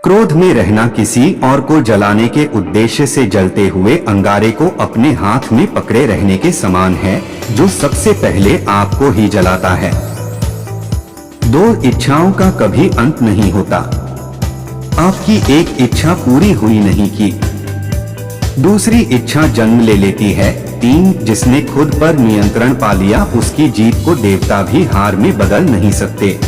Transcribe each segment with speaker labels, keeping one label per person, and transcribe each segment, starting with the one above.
Speaker 1: क्रोध में रहना किसी और को जलाने के उद्देश्य से जलते हुए अंगारे को अपने हाथ में पकड़े रहने के समान है, जो सबसे पहले आपको ही जलाता है। दो इच्छाओं का कभी अंत नहीं होता। आपकी एक इच्छा पूरी हुई नहीं की, दूसरी इच्छा जन्म ले लेती है। 3 जिसने खुद पर नियंत्रण पा लिया उसकी जीत को देवता भी हार में बदल नहीं सकते।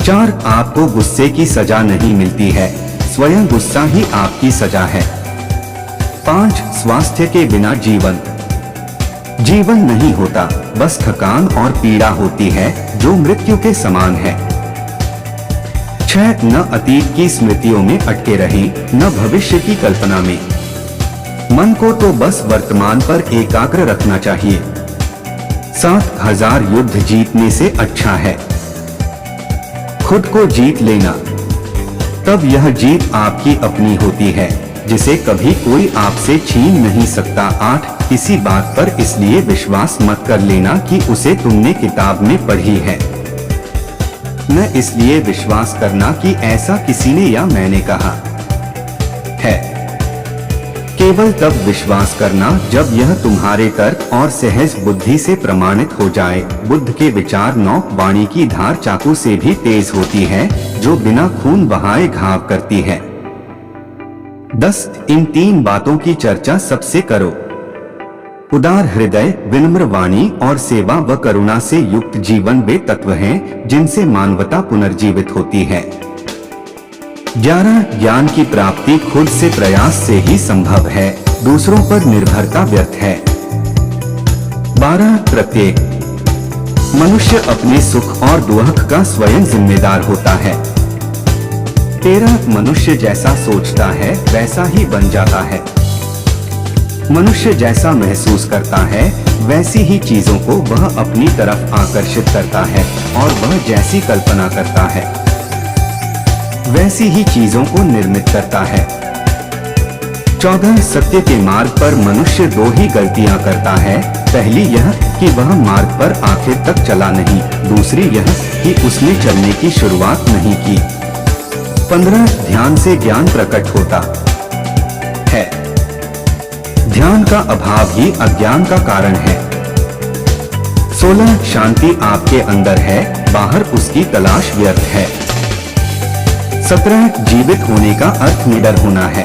Speaker 1: 4 आपको गुस्से की सजा नहीं मिलती है, स्वयं गुस्सा ही आपकी सजा है। 5 स्वास्थ्य के बिना जीवन नहीं होता, बस थकान और पीड़ा होती है जो मृत्यु के समान है। 6 न अतीत की स्मृतियों में अटके रहें, न भविष्य की कल्पना में। मन को तो बस वर्तमान पर एकाग्र रखना चाहिए। 7000 युद्ध जीतने से अच्छा है खुद को जीत लेना, तब यह जीत आपकी अपनी होती है, जिसे कभी कोई आपसे छीन नहीं सकता। 8 किसी बात पर इसलिए विश्वास मत कर लेना कि उसे तुमने किताब में पढ़ी है, न इसलिए विश्वास करना कि ऐसा किसी ने या मैंने कहा है। केवल तब विश्वास करना जब यह तुम्हारे तर्क और सहज बुद्धि से प्रमाणित हो जाए। बुद्ध के विचार नौक वाणी की धार चाकू से भी तेज होती है, जो बिना खून बहाए घाव करती है। 10 इन 3 बातों की चर्चा सबसे करो। उदार हृदय, विनम्र वाणी और सेवा व करुणा से युक्त जीवन वे तत्व हैं जिनसे मानवता पुनर्जीवित होती है। 11 ज्ञान की प्राप्ति खुद से प्रयास से ही संभव है, दूसरों पर निर्भरता व्यर्थ है। 12 प्रत्येक मनुष्य अपने सुख और दुख का स्वयं जिम्मेदार होता है। 13 मनुष्य जैसा सोचता है वैसा ही बन जाता है। मनुष्य जैसा महसूस करता है वैसी ही चीजों को वह अपनी तरफ आकर्षित करता है, और वह जैसी कल्पना करता है वैसी ही चीजों को निर्मित करता है। 14 सत्य के मार्ग पर मनुष्य 2 ही गलतियां करता है। पहली यह कि वह मार्ग पर आखिर तक चला नहीं, दूसरी यह कि उसने चलने की शुरुआत नहीं की। 15 ध्यान से ज्ञान प्रकट होता है, ध्यान का अभाव ही अज्ञान का कारण है। 16 शांति आपके अंदर है, बाहर उसकी तलाश व्यर्थ है। 17 जीवित होने का अर्थ निडर होना है।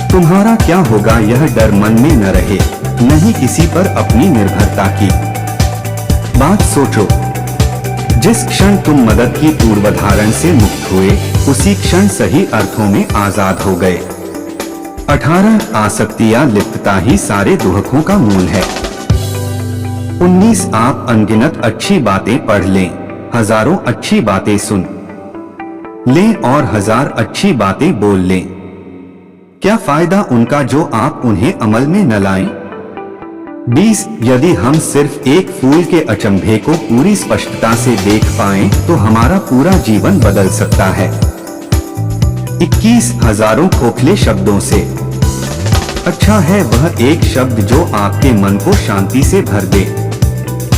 Speaker 1: तुम्हारा क्या होगा यह डर मन में न रहे, न ही किसी पर अपनी निर्भरता की बात सोचो। जिस क्षण तुम मदद की पूर्वधारण से मुक्त हुए, उसी क्षण सही अर्थों में आजाद हो गए। 18 आसक्तियां लिप्तता ही सारे दुखों का मूल है। 19 आप अनगिनत अच्छी बातें पढ़ लें, हजारों अच्छी बातें सुन लें और 1000 अच्छी बातें बोल लें, क्या फायदा उनका जो आप उन्हें अमल में न लाएं। 20 यदि हम सिर्फ एक फूल के अचंभे को पूरी स्पष्टता से देख पाएं तो हमारा पूरा जीवन बदल सकता है। 21 हजारों खोखले शब्दों से अच्छा है वह एक शब्द जो आपके मन को शांति से भर दे।